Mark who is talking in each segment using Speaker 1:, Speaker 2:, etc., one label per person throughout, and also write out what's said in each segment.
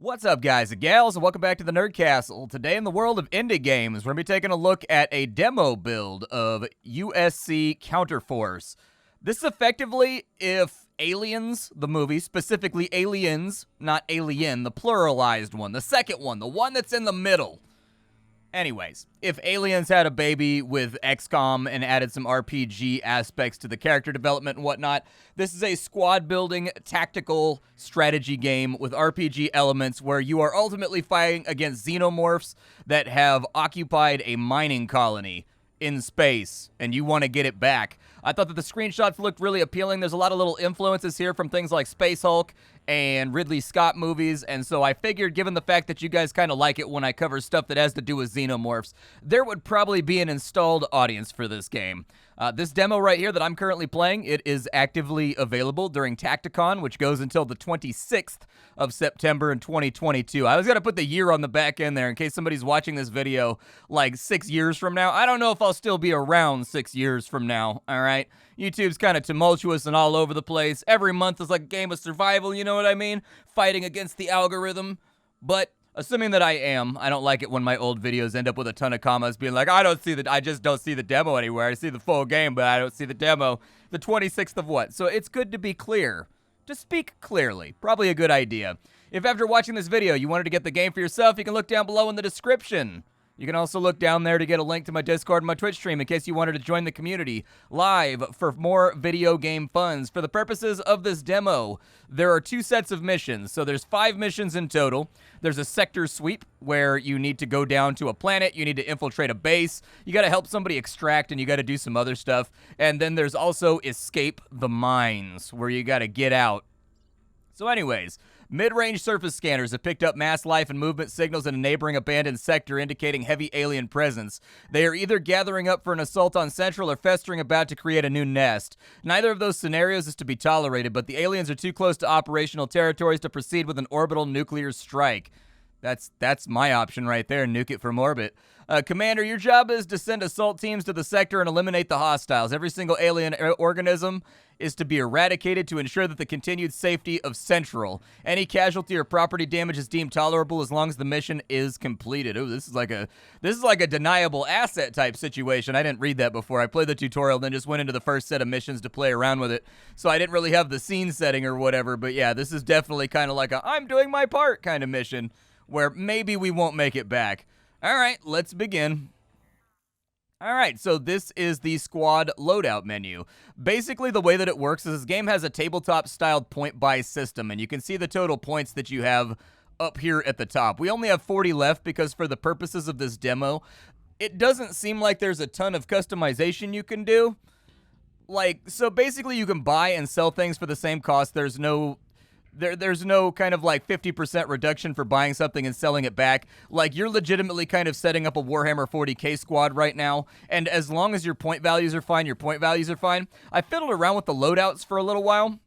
Speaker 1: What's up, guys and gals, and welcome back to the Nerd Castle. Today in the world of indie games, we're going to be taking a look at a demo build of USC Counterforce. This is effectively if Aliens, the movie, specifically Aliens, not Alien, the pluralized one, the second one, the one that's in the middle. Anyways, if Aliens had a baby with XCOM and added some RPG aspects to the character development and whatnot, this is a squad-building, tactical strategy game with RPG elements where you are ultimately fighting against Xenomorphs that have occupied a mining colony in space, and you want to get it back. I thought that the screenshots looked really appealing. There's a lot of little influences here from things like Space Hulk and Ridley Scott movies, and so I figured, given the fact that you guys kind of like it when I cover stuff that has to do with Xenomorphs, there would probably be an installed audience for this game. This demo right here that I'm currently playing, it is actively available during Tacticon, which goes until the 26th of September in 2022. I was going to put the year on the back end there in case somebody's watching this video like 6 years from now. I don't know if I'll still be around 6 years from now, all right? YouTube's kind of tumultuous and all over the place. Every month is like a game of survival, you know what I mean? Fighting against the algorithm. But assuming that I am, I don't like it when my old videos end up with a ton of comments being like, I just don't see the demo anywhere. I see the full game, but I don't see the demo. The 26th of what? So it's good to be clear. To speak clearly. Probably a good idea. If after watching this video you wanted to get the game for yourself, you can look down below in the description. You can also look down there to get a link to my Discord and my Twitch stream in case you wanted to join the community live for more video game funs. For the purposes of this demo, there are 2 sets of missions. So there's 5 missions in total. There's a sector sweep where you need to go down to a planet. You need to infiltrate a base. You got to help somebody extract, and you got to do some other stuff. And then there's also escape the mines where you got to get out. So anyways, mid-range surface scanners have picked up mass life and movement signals in a neighboring abandoned sector indicating heavy alien presence. They are either gathering up for an assault on Central or festering about to create a new nest. Neither of those scenarios is to be tolerated, but the aliens are too close to operational territories to proceed with an orbital nuclear strike. That's my option right there, nuke it from orbit. Commander, your job is to send assault teams to the sector and eliminate the hostiles. Every single alien organism is to be eradicated to ensure that the continued safety of Central. Any casualty or property damage is deemed tolerable as long as the mission is completed. Oh, this is like a deniable asset type situation. I didn't read that before. I played the tutorial, then just went into the first set of missions to play around with it. So I didn't really have the scene setting or whatever, but yeah, this is definitely kind of like a I'm doing my part kind of mission where maybe we won't make it back. All right, let's begin. All right, so this is the squad loadout menu. Basically, the way that it works is this game has a tabletop-styled point-buy system, and you can see the total points that you have up here at the top. We only have 40 left because for the purposes of this demo, it doesn't seem like there's a ton of customization you can do. So basically you can buy and sell things for the same cost. There's no kind of like 50% reduction for buying something and selling it back. Like, you're legitimately kind of setting up a Warhammer 40k squad right now, and as long as your point values are fine, your point values are fine. I fiddled around with the loadouts for a little while,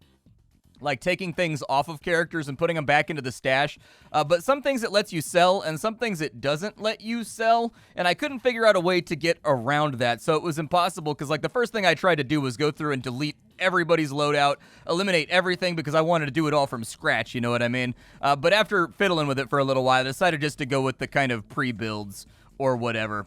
Speaker 1: like taking things off of characters and putting them back into the stash, but some things it lets you sell and some things it doesn't let you sell, and I couldn't figure out a way to get around that, so it was impossible, because like the first thing I tried to do was go through and delete everybody's loadout, eliminate everything because I wanted to do it all from scratch, you know what I mean? But after fiddling with it for a little while, I decided just to go with the kind of pre-builds or whatever.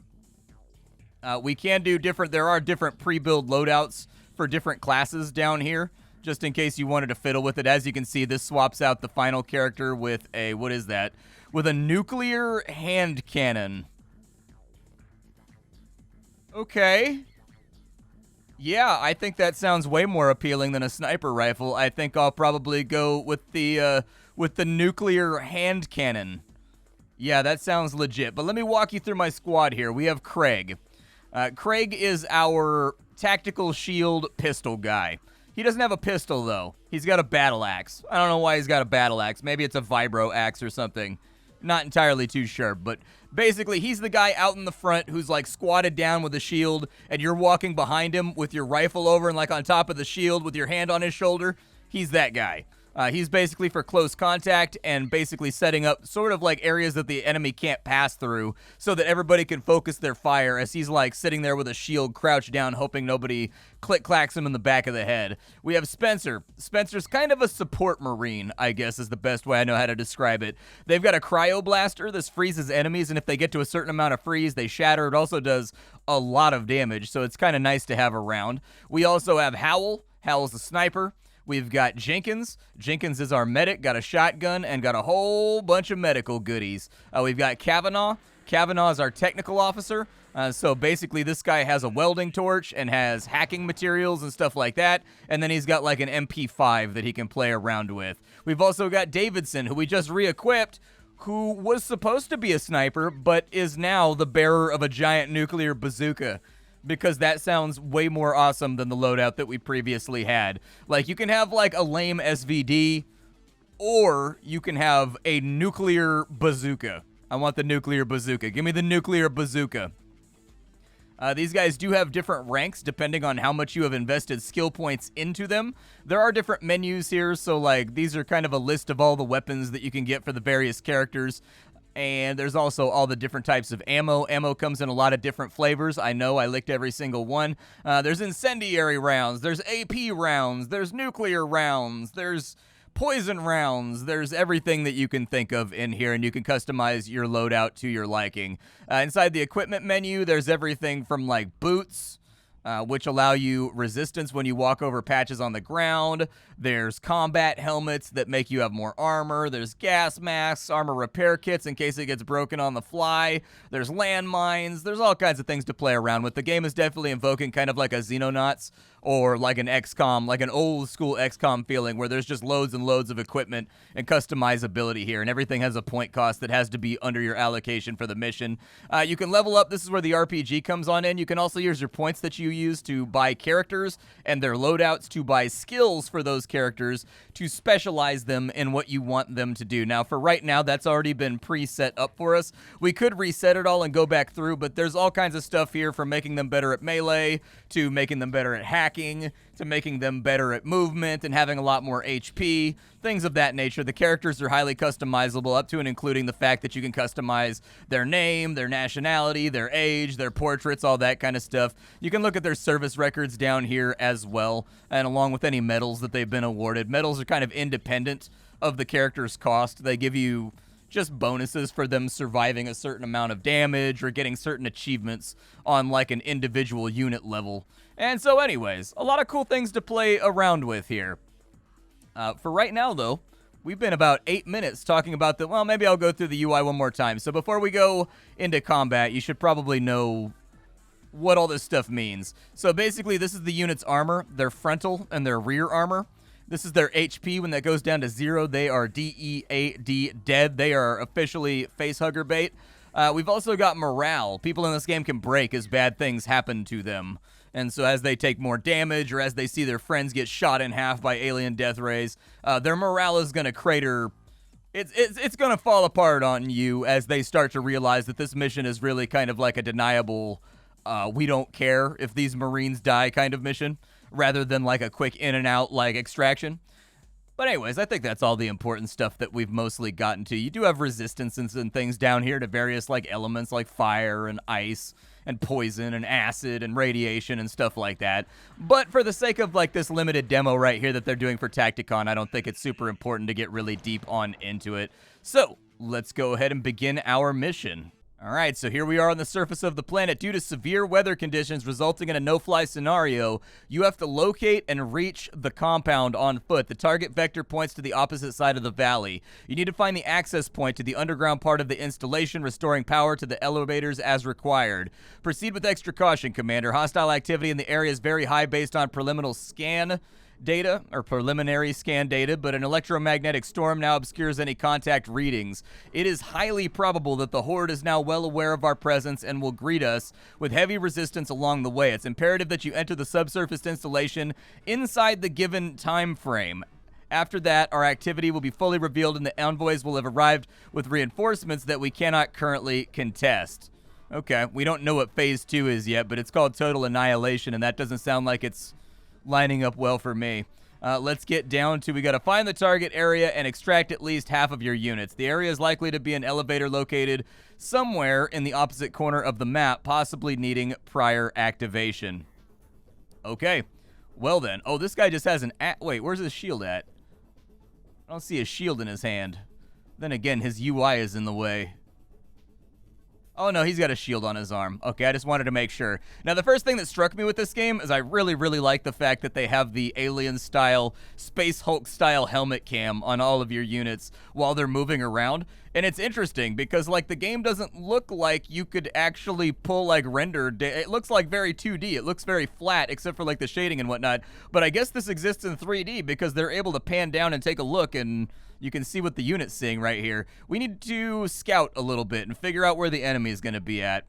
Speaker 1: We can do there are different pre-build loadouts for different classes down here, just in case you wanted to fiddle with it. As you can see, this swaps out the final character with what is that? With a nuclear hand cannon. Okay. Yeah, I think that sounds way more appealing than a sniper rifle. I think I'll probably go with the nuclear hand cannon. Yeah, that sounds legit. But let me walk you through my squad here. We have Craig. Craig is our tactical shield pistol guy. He doesn't have a pistol, though. He's got a battle axe. I don't know why he's got a battle axe. Maybe it's a vibro axe or something. Not entirely too sure, but basically he's the guy out in the front who's like squatted down with a shield, and you're walking behind him with your rifle over and like on top of the shield with your hand on his shoulder. He's that guy. He's basically for close contact and basically setting up sort of like areas that the enemy can't pass through so that everybody can focus their fire as he's like sitting there with a shield crouched down hoping nobody click-clacks him in the back of the head. We have Spencer. Spencer's kind of a support marine, I guess is the best way I know how to describe it. They've got a cryoblaster. This freezes enemies, and if they get to a certain amount of freeze, they shatter. It also does a lot of damage, so it's kind of nice to have around. We also have Howl. Howl's the sniper. We've got Jenkins. Jenkins is our medic, got a shotgun, and got a whole bunch of medical goodies. We've got Kavanaugh. Kavanaugh is our technical officer. So basically this guy has a welding torch and has hacking materials and stuff like that. And then he's got like an MP5 that he can play around with. We've also got Davidson, who we just re-equipped, who was supposed to be a sniper, but is now the bearer of a giant nuclear bazooka. Because that sounds way more awesome than the loadout that we previously had. Like, you can have, like, a lame SVD, or you can have a nuclear bazooka. I want the nuclear bazooka. Give me the nuclear bazooka. These guys do have different ranks depending on how much you have invested skill points into them. There are different menus here, so, like, these are kind of a list of all the weapons that you can get for the various characters. And there's also all the different types of ammo. Ammo comes in a lot of different flavors. I know, I licked every single one. There's incendiary rounds, there's AP rounds, there's nuclear rounds, there's poison rounds, there's everything that you can think of in here, and you can customize your loadout to your liking. Inside the equipment menu, there's everything from like boots, which allow you resistance when you walk over patches on the ground. There's combat helmets that make you have more armor. There's gas masks, armor repair kits in case it gets broken on the fly. There's landmines. There's all kinds of things to play around with. The game is definitely invoking kind of like a Xenonauts or like an XCOM, like an old school XCOM feeling where there's just loads and loads of equipment and customizability here, and everything has a point cost that has to be under your allocation for the mission. You can level up. This is where the RPG comes on in. You can also use your points that you use to buy characters and their loadouts, to buy skills for those characters, to specialize them in what you want them to do. Now, for right now, that's already been preset up for us. We could reset it all and go back through, but there's all kinds of stuff here from making them better at melee, to making them better at hacking, to making them better at movement and having a lot more HP, things of that nature. The characters are highly customizable, up to and including the fact that you can customize their name, their nationality, their age, their portraits, all that kind of stuff. You can look at their service records down here as well, and along with any medals that they've been awarded. Medals are kind of independent of the character's cost. They give you just bonuses for them surviving a certain amount of damage or getting certain achievements on like an individual unit level. And so anyways, a lot of cool things to play around with here. For right now, though, we've been about 8 minutes talking about the... Well, maybe I'll go through the UI one more time. So before we go into combat, you should probably know what all this stuff means. So basically, this is the unit's armor, their frontal and their rear armor. This is their HP. When that goes down to 0, they are DEAD, dead. They are officially facehugger bait. We've also got morale. People in this game can break as bad things happen to them. And so as they take more damage or as they see their friends get shot in half by alien death rays, their morale is going to crater. It's going to fall apart on you as they start to realize that this mission is really kind of like a deniable, we don't care if these Marines die kind of mission, rather than like a quick in and out like extraction. But anyways, I think that's all the important stuff that we've mostly gotten to. You do have resistances and things down here to various like elements like fire and ice and poison and acid and radiation and stuff like that. But for the sake of like this limited demo right here that they're doing for Tacticon, I don't think it's super important to get really deep on into it. So let's go ahead and begin our mission. Alright, so here we are on the surface of the planet. Due to severe weather conditions resulting in a no-fly scenario, you have to locate and reach the compound on foot. The target vector points to the opposite side of the valley. You need to find the access point to the underground part of the installation, restoring power to the elevators as required. Proceed with extra caution, Commander. Hostile activity in the area is very high based on preliminary scan data, but an electromagnetic storm now obscures any contact readings. It is highly probable that the Horde is now well aware of our presence and will greet us with heavy resistance along the way. It's imperative that you enter the subsurface installation inside the given time frame. After that, our activity will be fully revealed and the envoys will have arrived with reinforcements that we cannot currently contest. Okay, we don't know what Phase 2 is yet, but it's called Total Annihilation, and that doesn't sound like it's lining up well for me. Let's get down to, we got to find the target area and extract at least half of your units. The area is likely to be an elevator located somewhere in the opposite corner of the map, possibly needing prior activation. Okay, well then. Oh, this guy just has an... Wait, where's his shield at? I don't see a shield in his hand. Then again, his UI is in the way. Oh, no, he's got a shield on his arm. Okay, I just wanted to make sure. Now, the first thing that struck me with this game is I really, really like the fact that they have the Alien-style, Space Hulk-style helmet cam on all of your units while they're moving around. And it's interesting because, like, the game doesn't look like you could actually pull, like, render. It looks like very 2D. It looks very flat, except for, like, the shading and whatnot. But I guess this exists in 3D because they're able to pan down and take a look, and you can see what the unit's seeing right here. We need to scout a little bit and figure out where the enemy is going to be at.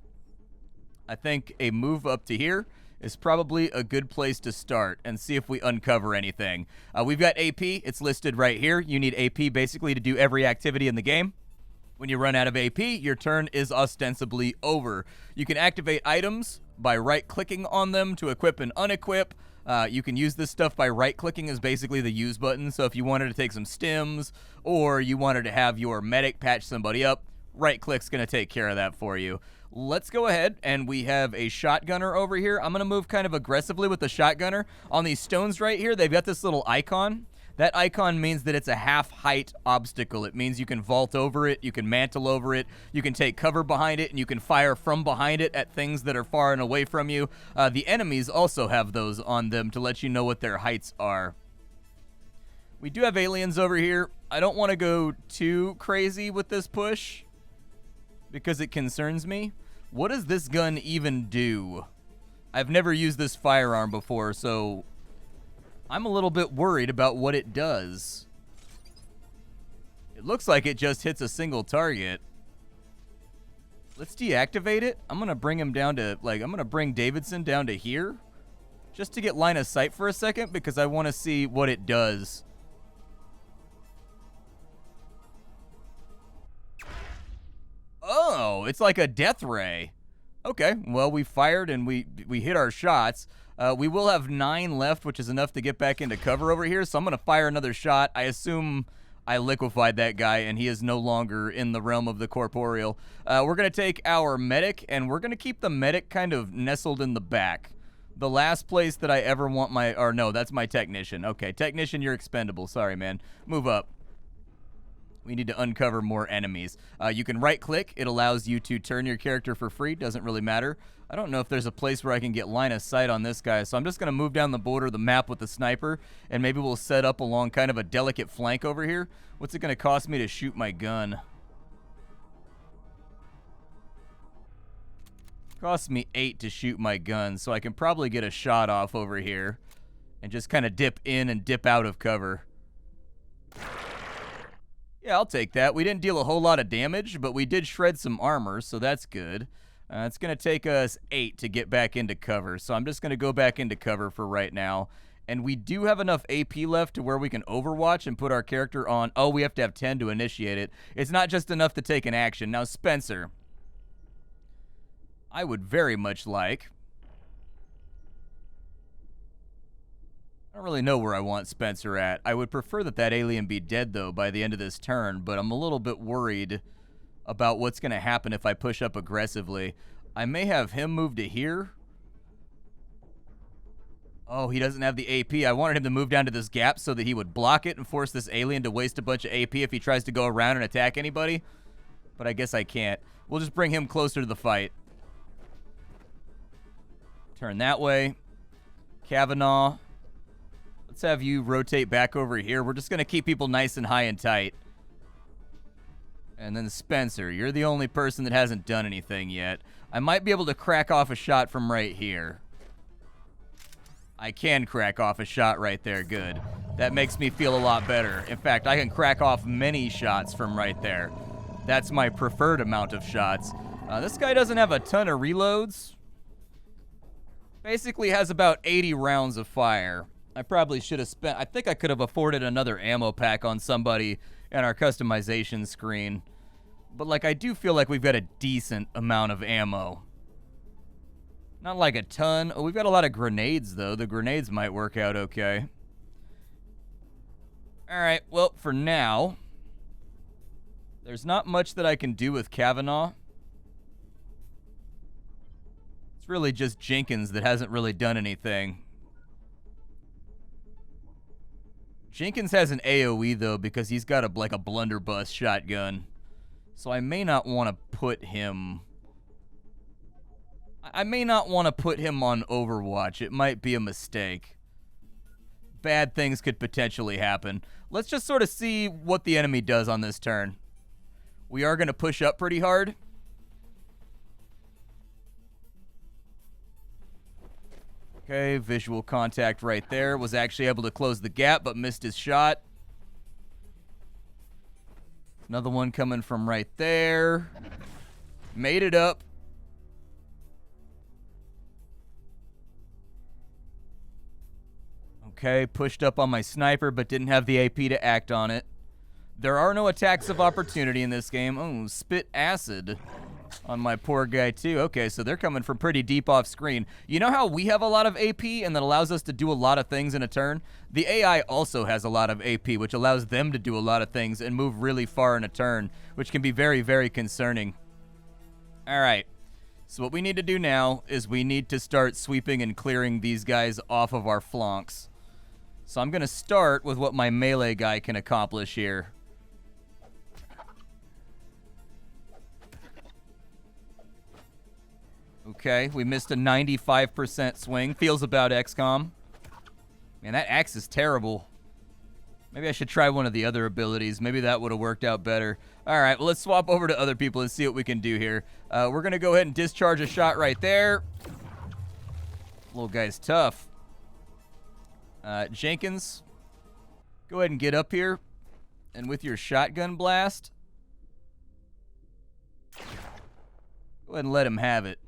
Speaker 1: I think a move up to here is probably a good place to start and see if we uncover anything. We've got AP. It's listed right here. You need AP basically to do every activity in the game. When you run out of AP, your turn is ostensibly over. You can activate items by right-clicking on them to equip and unequip. You can use this stuff by right-clicking as basically the use button. So if you wanted to take some stims or you wanted to have your medic patch somebody up, right-click's going to take care of that for you. Let's go ahead, and we have a shotgunner over here. I'm going to move kind of aggressively with the shotgunner. On these stones right here, they've got this little icon. That icon means that it's a half-height obstacle. It means you can vault over it, you can mantle over it, you can take cover behind it, and you can fire from behind it at things that are far and away from you. The enemies also have those on them to let you know what their heights are. We do have aliens over here. I don't want to go too crazy with this push because it concerns me. What does this gun even do? I've never used this firearm before, so I'm a little bit worried about what it does. It looks like it just hits a single target. Let's deactivate it. I'm going to bring him down to, I'm going to bring Davidson down to here just to get line of sight for a second because I want to see what it does. Oh, it's like a death ray. Okay, well, we fired and we hit our shots. We will have 9 left, which is enough to get back into cover over here, so I'm going to fire another shot. I assume I liquefied that guy, and he is no longer in the realm of the corporeal. We're going to take our medic, and we're going to keep the medic kind of nestled in the back. The last place that I ever want my... Or no, that's my technician. Okay, technician, you're expendable. Sorry, man. Move up. We need to uncover more enemies. You can right-click. It allows you to turn your character for free. Doesn't really matter. I don't know if there's a place where I can get line of sight on this guy, so I'm just going to move down the border of the map with the sniper, and maybe we'll set up along kind of a delicate flank over here. What's it going to cost me to shoot my gun? Costs me 8 to shoot my gun, so I can probably get a shot off over here and just kind of dip in and dip out of cover. Yeah, I'll take that. We didn't deal a whole lot of damage, but we did shred some armor, so that's good. It's going to take us 8 to get back into cover, so I'm just going to go back into cover for right now. And we do have enough AP left to where we can overwatch and put our character on. Oh, we have to have 10 to initiate it. It's not just enough to take an action. Now, Spencer, I would very much like... I don't really know where I want Spencer at. I would prefer that that alien be dead, though, by the end of this turn, but I'm a little bit worried about what's going to happen if I push up aggressively. I may have him move to here. Oh, he doesn't have the AP. I wanted him to move down to this gap so that he would block it and force this alien to waste a bunch of AP if he tries to go around and attack anybody. But I guess I can't. We'll just bring him closer to the fight. Turn that way. Kavanaugh. Let's have you rotate back over here. We're just going to keep people nice and high and tight. And then Spencer, you're the only person that hasn't done anything yet. I might be able to crack off a shot from right here. I can crack off a shot right there. Good. That makes me feel a lot better. In fact, I can crack off many shots from right there. That's my preferred amount of shots. This guy doesn't have a ton of reloads. Basically has about 80 rounds of fire. I probably should have spent... I think I could have afforded another ammo pack on somebody in our customization screen. But, I do feel like we've got a decent amount of ammo. Not like a ton. Oh, we've got a lot of grenades, though. The grenades might work out okay. Alright, well, for now, there's not much that I can do with Kavanaugh. It's really just Jenkins that hasn't really done anything. Jenkins has an AoE, though, because he's got like a blunderbuss shotgun. So I may not want to put him... I may not want to put him on Overwatch. It might be a mistake. Bad things could potentially happen. Let's just sort of see what the enemy does on this turn. We are going to push up pretty hard. Okay, visual contact right there. Was actually able to close the gap, but missed his shot. Another one coming from right there. Made it up. Okay, pushed up on my sniper, but didn't have the AP to act on it. There are no attacks of opportunity in this game. Oh, spit acid on my poor guy, too. Okay, so they're coming from pretty deep off screen. You know how we have a lot of AP and that allows us to do a lot of things in a turn? The AI also has a lot of AP, which allows them to do a lot of things and move really far in a turn, which can be very, very concerning. All right. So what we need to do now is we need to start sweeping and clearing these guys off of our flanks. So I'm going to start with what my melee guy can accomplish here. Okay, we missed a 95% swing. Feels about XCOM. Man, that axe is terrible. Maybe I should try one of the other abilities. Maybe that would have worked out better. All right, well, let's swap over to other people and see what we can do here. We're going to go ahead and discharge a shot right there. Little guy's tough. Jenkins, go ahead and get up here. And with your shotgun blast, go ahead and let him have it.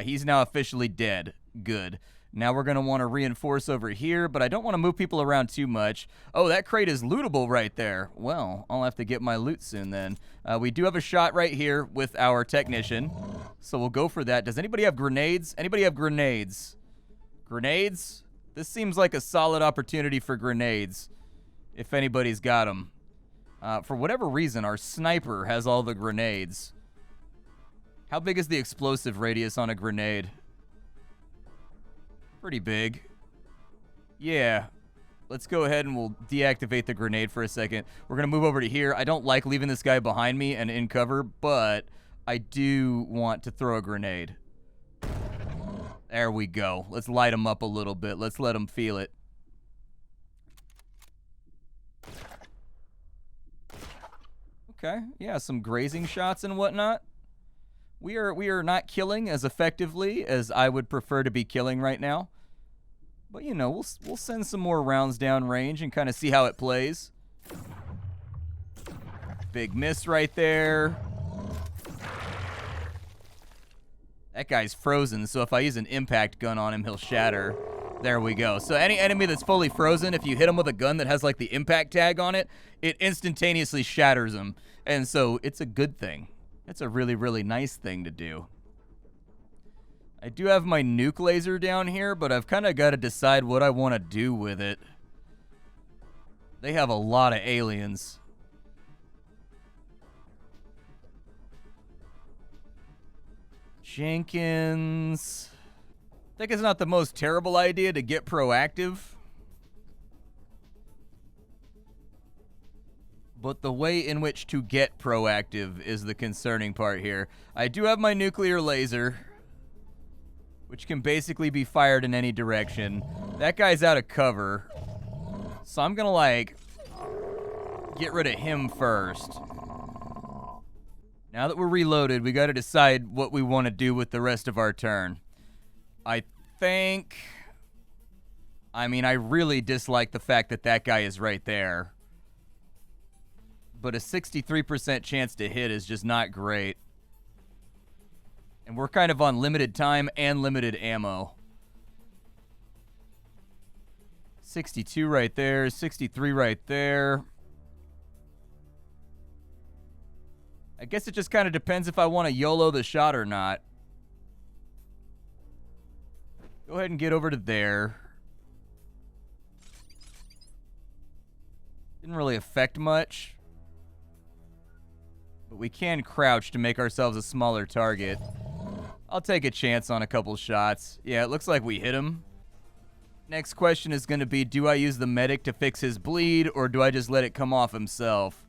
Speaker 1: He's now officially dead. Good. Now we're going to want to reinforce over here, but I don't want to move people around too much. Oh, that crate is lootable right there. Well, I'll have to get my loot soon then. We do have a shot right here with our technician, so we'll go for that. Does anybody have grenades? Anybody have grenades? Grenades? This seems like a solid opportunity for grenades, if anybody's got them. For whatever reason, our sniper has all the grenades. How big is the explosive radius on a grenade? Pretty big. Yeah. Let's go ahead and we'll deactivate the grenade for a second. We're going to move over to here. I don't like leaving this guy behind me and in cover, but I do want to throw a grenade. There we go. Let's light him up a little bit. Let's let him feel it. Okay. Yeah, some grazing shots and whatnot. We are not killing as effectively as I would prefer to be killing right now. But, you know, we'll send some more rounds down range and kind of see how it plays. Big miss right there. That guy's frozen, so if I use an impact gun on him, he'll shatter. There we go. So any enemy that's fully frozen, if you hit him with a gun that has, like, the impact tag on it, it instantaneously shatters him. And so it's a good thing. It's a really, really nice thing to do. I do have my nuke laser down here, but I've kind of got to decide what I want to do with it. They have a lot of aliens. Jenkins. I think it's not the most terrible idea to get proactive. But the way in which to get proactive is the concerning part here. I do have my nuclear laser, which can basically be fired in any direction. That guy's out of cover. So I'm gonna, like, get rid of him first. Now that we're reloaded, we gotta decide what we want to do with the rest of our turn. I think... I mean, I really dislike the fact that that guy is right there. But a 63% chance to hit is just not great. And we're kind of on limited time and limited ammo. 62 right there, 63 right there. I guess it just kind of depends if I want to YOLO the shot or not. Go ahead and get over to there. Didn't really affect much. But we can crouch to make ourselves a smaller target. I'll take a chance on a couple shots. Yeah, it looks like we hit him. Next question is going to be, do I use the medic to fix his bleed, or do I just let it come off himself?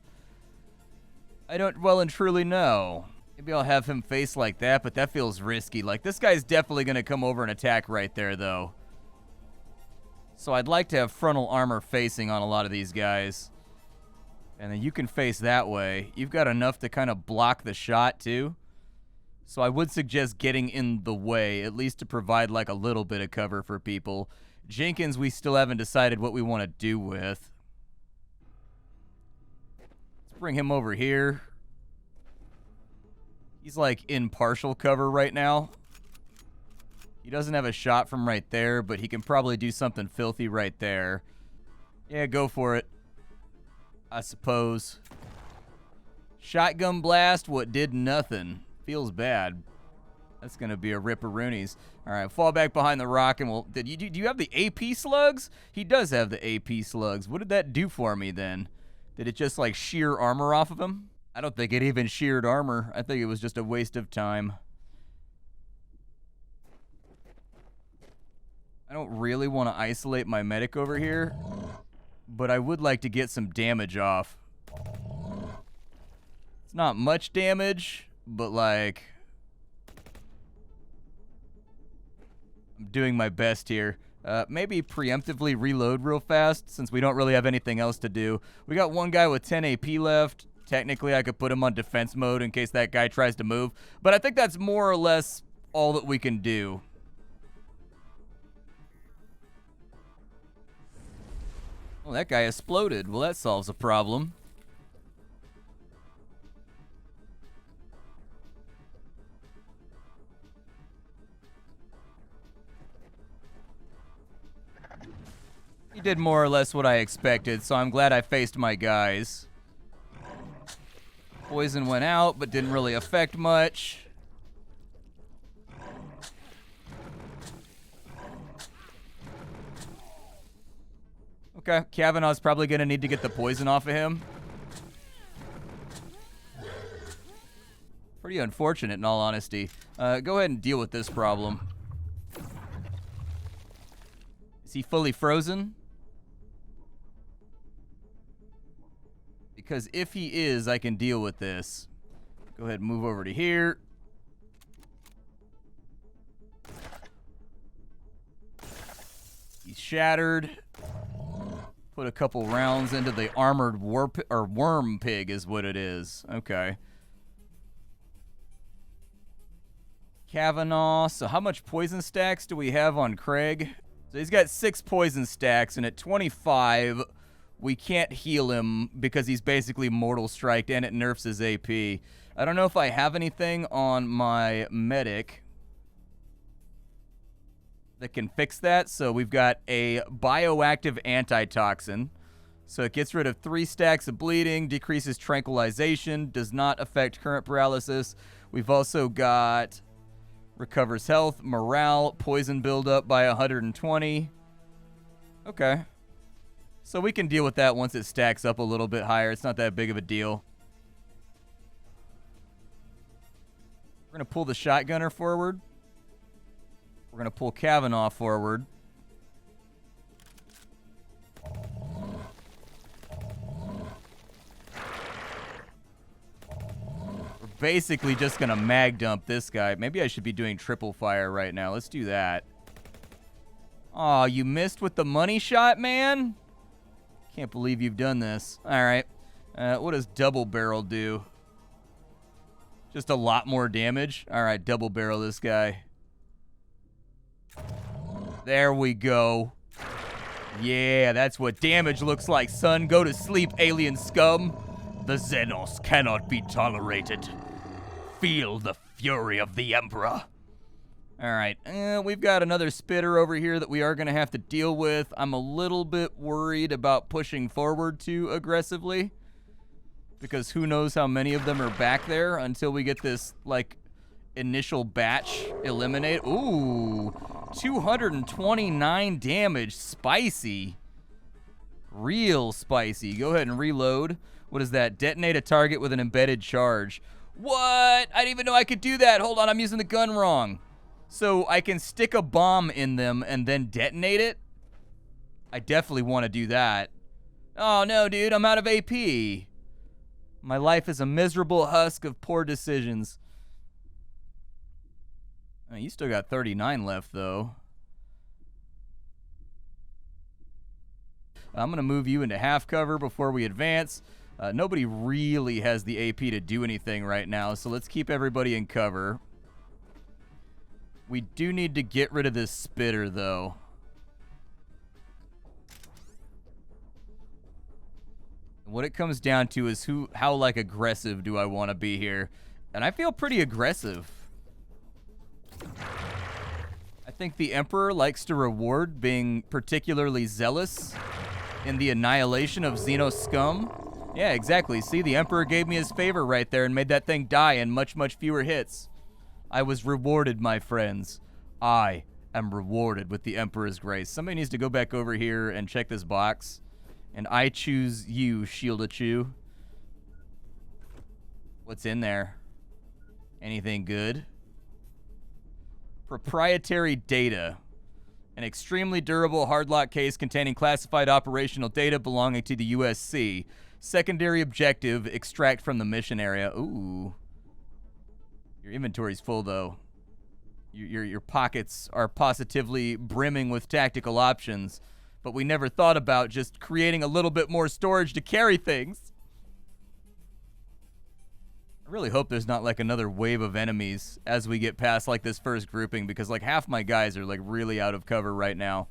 Speaker 1: I don't well and truly know. Maybe I'll have him face like that, but that feels risky. Like, this guy's definitely going to come over and attack right there, though. So I'd like to have frontal armor facing on a lot of these guys. And then you can face that way. You've got enough to kind of block the shot, too. So I would suggest getting in the way, at least to provide, like, a little bit of cover for people. Jenkins, we still haven't decided what we want to do with. Let's bring him over here. He's, like, in partial cover right now. He doesn't have a shot from right there, but he can probably do something filthy right there. Yeah, go for it, I suppose. Shotgun blast, what did nothing. Feels bad. That's going to be a ripperoonies. All right, fall back behind the rock, and we'll... do you have the AP slugs? He does have the AP slugs. What did that do for me, then? Did it just, like, shear armor off of him? I don't think it even sheared armor. I think it was just a waste of time. I don't really want to isolate my medic over here, but I would like to get some damage off. It's not much damage, but, like... I'm doing my best here. Maybe preemptively reload real fast, since we don't really have anything else to do. We got one guy with 10 AP left. Technically, I could put him on defense mode in case that guy tries to move. But I think that's more or less all that we can do. Well, that guy exploded. Well, that solves a problem. He did more or less what I expected, so I'm glad I faced my guys. Poison went out, but didn't really affect much. Okay, Kavanaugh's probably going to need to get the poison off of him. Pretty unfortunate, in all honesty. Go ahead and deal with this problem. Is he fully frozen? Because if he is, I can deal with this. Go ahead and move over to here. He's shattered. Put a couple rounds into the armored worm pig is what it is. Okay. Kavanaugh. So how much poison stacks do we have on Craig? So he's got 6 poison stacks, and at 25... we can't heal him because he's basically mortal striked and it nerfs his AP. I don't know if I have anything on my medic that can fix that. So we've got a bioactive antitoxin. So it gets rid of 3 stacks of bleeding, decreases tranquilization, does not affect current paralysis. We've also got recovers health, morale, poison buildup by 120. Okay. So we can deal with that once it stacks up a little bit higher. It's not that big of a deal. We're going to pull the shotgunner forward. We're going to pull Kavanaugh forward. We're basically just going to mag dump this guy. Maybe I should be doing triple fire right now. Let's do that. Aw, you missed with the money shot, man? Can't believe you've done this. All right. What does double barrel do? Just a lot more damage? All right, double barrel this guy. There we go. Yeah, that's what damage looks like, son. Go to sleep, alien scum. The Xenos cannot be tolerated. Feel the fury of the Emperor. All right, we've got another spitter over here that we are going to have to deal with. I'm a little bit worried about pushing forward too aggressively because who knows how many of them are back there until we get this, like, initial batch eliminated. Ooh, 229 damage. Spicy. Real spicy. Go ahead and reload. What is that? Detonate a target with an embedded charge. What? I didn't even know I could do that. Hold on, I'm using the gun wrong. So I can stick a bomb in them and then detonate it? I definitely want to do that. Oh no, dude, I'm out of AP. My life is a miserable husk of poor decisions. Oh, you still got 39 left, though. I'm going to move you into half cover before we advance. Nobody really has the AP to do anything right now, so let's keep everybody in cover. We do need to get rid of this spitter, though. What it comes down to is how like aggressive do I want to be here? And I feel pretty aggressive. I think the Emperor likes to reward being particularly zealous in the annihilation of Xeno scum. Yeah, exactly. See, the Emperor gave me his favor right there and made that thing die in much, much fewer hits. I was rewarded, my friends. I am rewarded with the Emperor's grace. Somebody needs to go back over here and check this box. And I choose you, Shield-a-Chew. What's in there? Anything good? Proprietary data. An extremely durable hardlock case containing classified operational data belonging to the USC. Secondary objective, extract from the mission area. Ooh. Your inventory's full, though. Your pockets are positively brimming with tactical options. But we never thought about just creating a little bit more storage to carry things. I really hope there's not like another wave of enemies as we get past like this first grouping, because like half my guys are like really out of cover right now.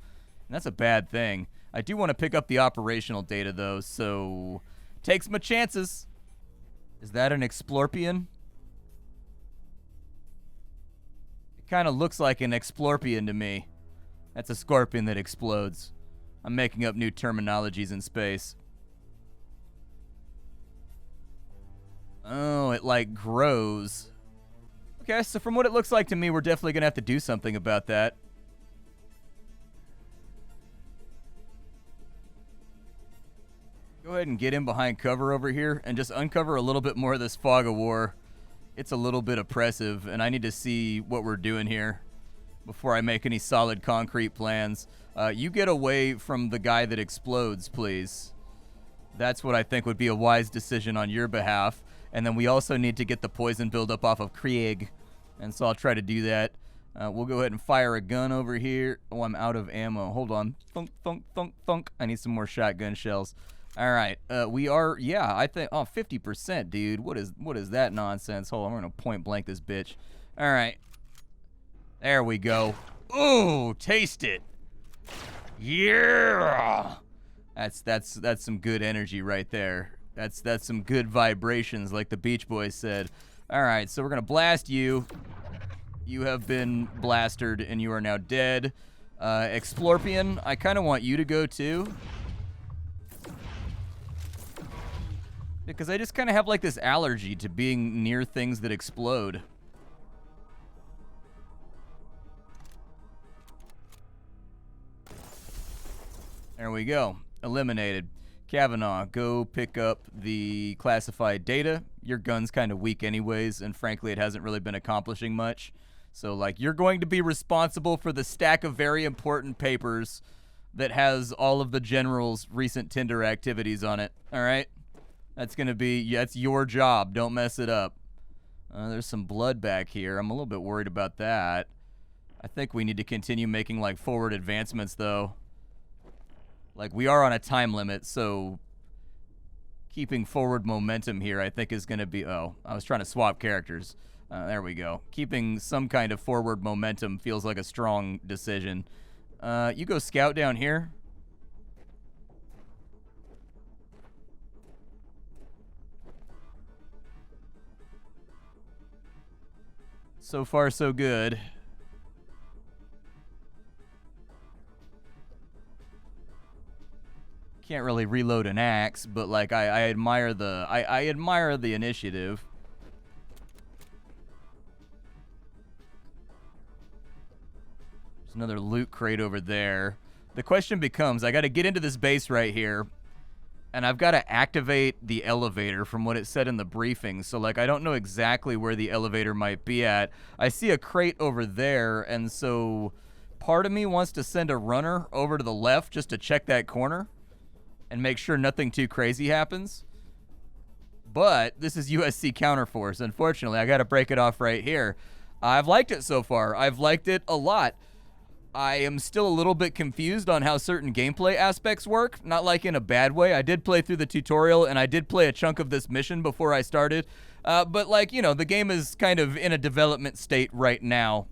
Speaker 1: And that's a bad thing. I do want to pick up the operational data though, so take my chances. Is that an Explorpion? It kind of looks like an Explorpion to me. That's a scorpion that explodes. I'm making up new terminologies in space. Oh, it like grows. Okay, so from what it looks like to me, we're definitely gonna have to do something about that. Go ahead and get in behind cover over here and just uncover a little bit more of this fog of war. It's a little bit oppressive, and I need to see what we're doing here before I make any solid concrete plans. You get away from the guy that explodes, please. That's what I think would be a wise decision on your behalf. And then we also need to get the poison buildup off of Krieg. And so I'll try to do that. We'll go ahead and fire a gun over here. Oh, I'm out of ammo. Hold on. Thunk, thunk, thunk, thunk. I need some more shotgun shells. All right. We are, yeah, I think, oh, 50%, dude. What is that nonsense? Hold on, we're going to point blank this bitch. All right. There we go. Ooh, taste it. Yeah. That's some good energy right there. That's some good vibrations, like the Beach Boys said. All right, so we're gonna blast you. You have been blastered, and you are now dead. Explorpion, I kind of want you to go too, because I just kind of have like this allergy to being near things that explode. There we go. Eliminated. Kavanaugh, go pick up the classified data. Your gun's kind of weak anyways, and frankly, it hasn't really been accomplishing much. So, like, you're going to be responsible for the stack of very important papers that has all of the general's recent Tinder activities on it. All right? That's going to be, that's your job. Don't mess it up. There's some blood back here. I'm a little bit worried about that. I think we need to continue making, like, forward advancements, though. Like, we are on a time limit, so keeping forward momentum here, I think, is going to be... Oh, I was trying to swap characters. There we go. Keeping some kind of forward momentum feels like a strong decision. You go scout down here. So far, so good. Can't really reload an axe, but like I admire the I admire the initiative. There's another loot crate over there. The question becomes, I got to get into this base right here, and I've got to activate the elevator from what it said in the briefing. So, like, I don't know exactly where the elevator might be at. I see a crate over there, and so part of me wants to send a runner over to the left just to check that corner and make sure nothing too crazy happens. But this is USC Counterforce. Unfortunately, I got to break it off right here. I've liked it so far. I've liked it a lot. I am still a little bit confused on how certain gameplay aspects work, not like in a bad way. I did play through the tutorial, and I did play a chunk of this mission before I started. But, like, you know, the game is kind of in a development state right now.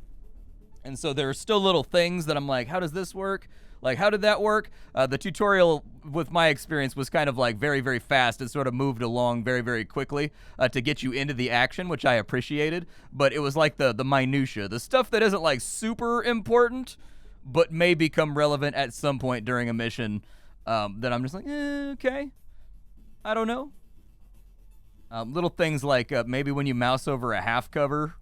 Speaker 1: And so there are still little things that I'm like, how does this work? Like, how did that work? The tutorial, with my experience, was kind of like very, very fast. It sort of moved along very, very quickly to get you into the action, which I appreciated. But it was like the minutia, the stuff that isn't like super important, but may become relevant at some point during a mission. That I'm just like, okay, I don't know. Little things like maybe when you mouse over a half cover,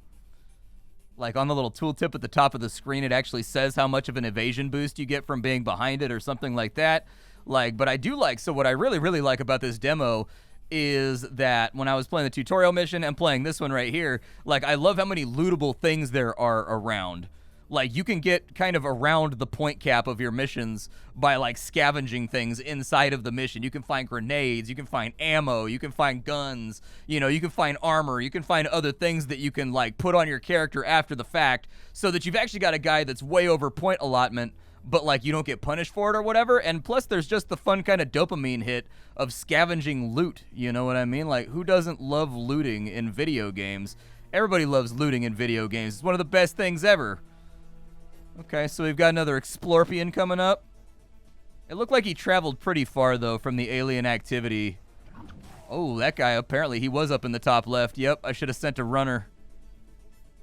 Speaker 1: like on the little tooltip at the top of the screen, it actually says how much of an evasion boost you get from being behind it or something like that. Like, but I do like, so what I really, really like about this demo is that when I was playing the tutorial mission and playing this one right here, like, I love how many lootable things there are around. Like, you can get kind of around the point cap of your missions by, like, scavenging things inside of the mission. You can find grenades, you can find ammo, you can find guns, you know, you can find armor, you can find other things that you can, like, put on your character after the fact so that you've actually got a guy that's way over point allotment, but, like, you don't get punished for it or whatever. And plus, there's just the fun kind of dopamine hit of scavenging loot, you know what I mean? Like, who doesn't love looting in video games? Everybody loves looting in video games. It's one of the best things ever. Okay, so we've got another Explorpion coming up. It looked like he traveled pretty far, though, from the alien activity. Oh, that guy, apparently he was up in the top left. Yep, I should have sent a runner.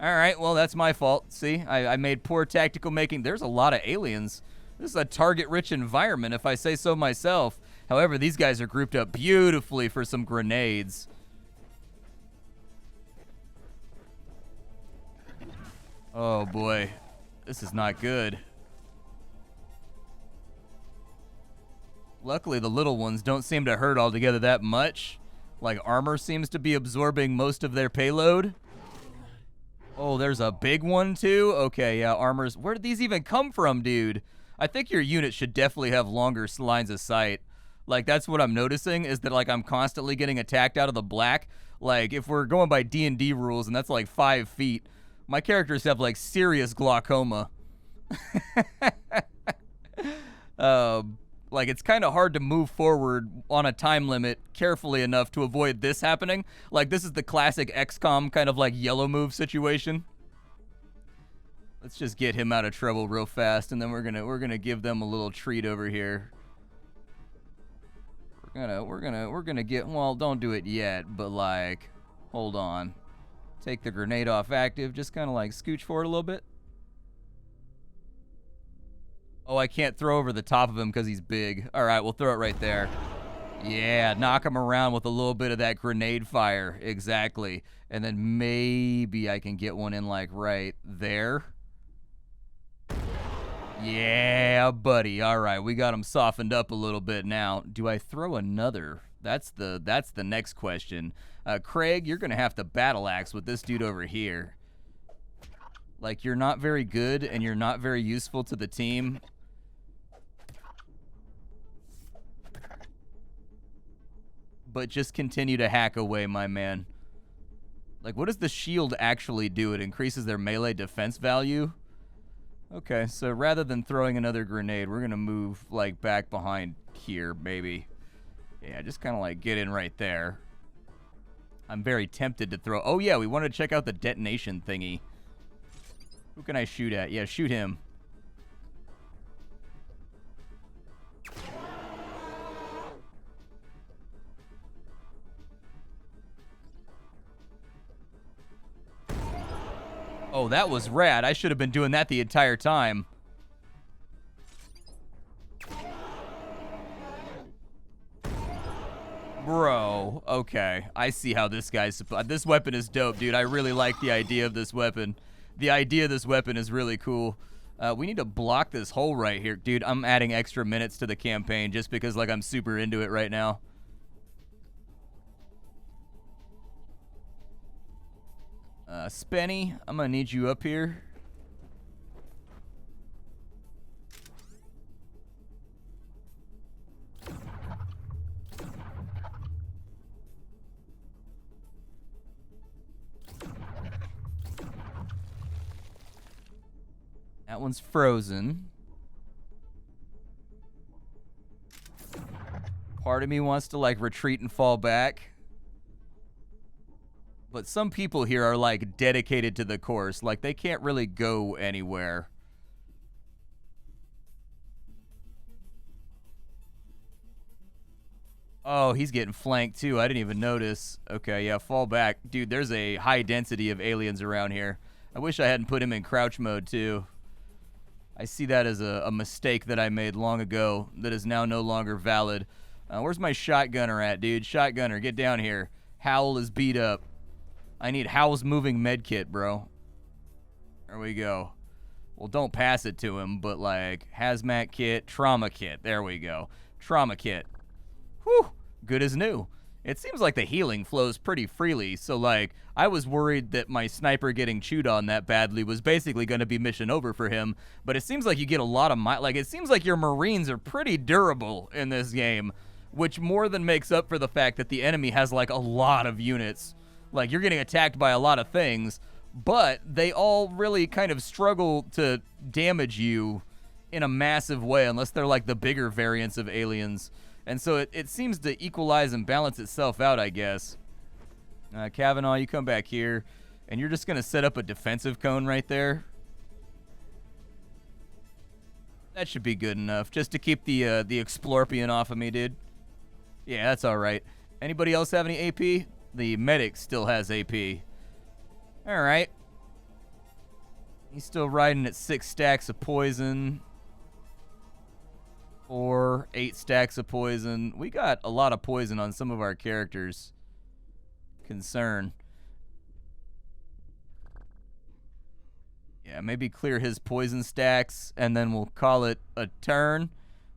Speaker 1: All right, well, that's my fault. See, I made poor tactical making. There's a lot of aliens. This is a target-rich environment, if I say so myself. However, these guys are grouped up beautifully for some grenades. Oh, boy. This is not good. Luckily, the little ones don't seem to hurt altogether that much. Like, armor seems to be absorbing most of their payload. Oh, there's a big one, too? Okay, yeah, armor's... Where did these even come from, dude? I think your unit should definitely have longer lines of sight. Like, that's what I'm noticing, is that, like, I'm constantly getting attacked out of the black. Like, if we're going by D&D rules, and that's, like, 5 feet... My characters have, like, serious glaucoma. Like, it's kind of hard to move forward on a time limit carefully enough to avoid this happening. Like, this is the classic XCOM kind of, like, yellow move situation. Let's just get him out of trouble real fast, and then we're gonna give them a little treat over here. We're gonna get, well, don't do it yet, but, like, hold on. Take the grenade off active, just kind of like scooch forward a little bit. Oh, I can't throw over the top of him because he's big. All right, we'll throw it right there. Yeah, knock him around with a little bit of that grenade fire. Exactly. And then maybe I can get one in like right there. Yeah, buddy. All right, we got him softened up a little bit now. Do I throw another? That's the next question. Craig, you're going to have to battle axe with this dude over here. Like, you're not very good and you're not very useful to the team. But just continue to hack away, my man. Like, what does the shield actually do? It increases their melee defense value? Okay, so rather than throwing another grenade, we're going to move, like, back behind here, maybe. Yeah, just kind of, like, get in right there. I'm very tempted to throw... Oh, yeah, we wanted to check out the detonation thingy. Who can I shoot at? Yeah, shoot him. Oh, that was rad. I should have been doing that the entire time. Bro, okay. I see how this guy's... This weapon is dope, dude. I really like the idea of this weapon. The idea of this weapon is really cool. We need to block this hole right here. Dude, I'm adding extra minutes to the campaign just because, like, I'm super into it right now. Spenny, I'm gonna need you up here. That one's frozen. Part of me wants to, like, retreat and fall back. But some people here are, like, dedicated to the course. Like, they can't really go anywhere. Oh, he's getting flanked, too. I didn't even notice. Okay, yeah, fall back. Dude, there's a high density of aliens around here. I wish I hadn't put him in crouch mode, too. I see that as a mistake that I made long ago that is now no longer valid. Where's my shotgunner at, dude? Shotgunner, get down here. Howl is beat up. I need Howl's moving medkit, bro. There we go. Well, don't pass it to him, but, like, hazmat kit, trauma kit. There we go. Trauma kit. Whew, good as new. It seems like the healing flows pretty freely, so, like, I was worried that my sniper getting chewed on that badly was basically going to be mission over for him, but it seems like you get a lot of like, it seems like your Marines are pretty durable in this game, which more than makes up for the fact that the enemy has, like, a lot of units. Like, you're getting attacked by a lot of things, but they all really kind of struggle to damage you in a massive way, unless they're, like, the bigger variants of aliens. And so it seems to equalize and balance itself out, I guess. Kavanaugh, you come back here, and you're just going to set up a defensive cone right there. That should be good enough, just to keep the Explorpian off of me, dude. Yeah, that's all right. Anybody else have any AP? The medic still has AP. All right. He's still riding at 6 stacks of poison. Or 8 stacks of poison. We got a lot of poison on some of our characters. Concern. Yeah, maybe clear his poison stacks, and then we'll call it a turn.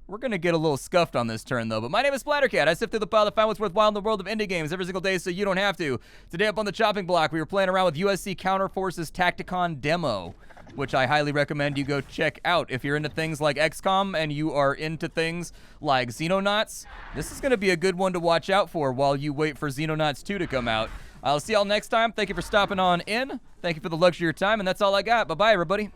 Speaker 1: We're going to get a little scuffed on this turn, though. But my name is Splattercat. I sift through the pile to find what's worthwhile in the world of indie games every single day so you don't have to. Today up on the chopping block, we were playing around with USC Counterforce's Tacticon demo, which I highly recommend you go check out. If you're into things like XCOM and you are into things like Xenonauts, this is going to be a good one to watch out for while you wait for Xenonauts 2 to come out. I'll see y'all next time. Thank you for stopping on in. Thank you for the luxury of your time, and that's all I got. Bye-bye, everybody.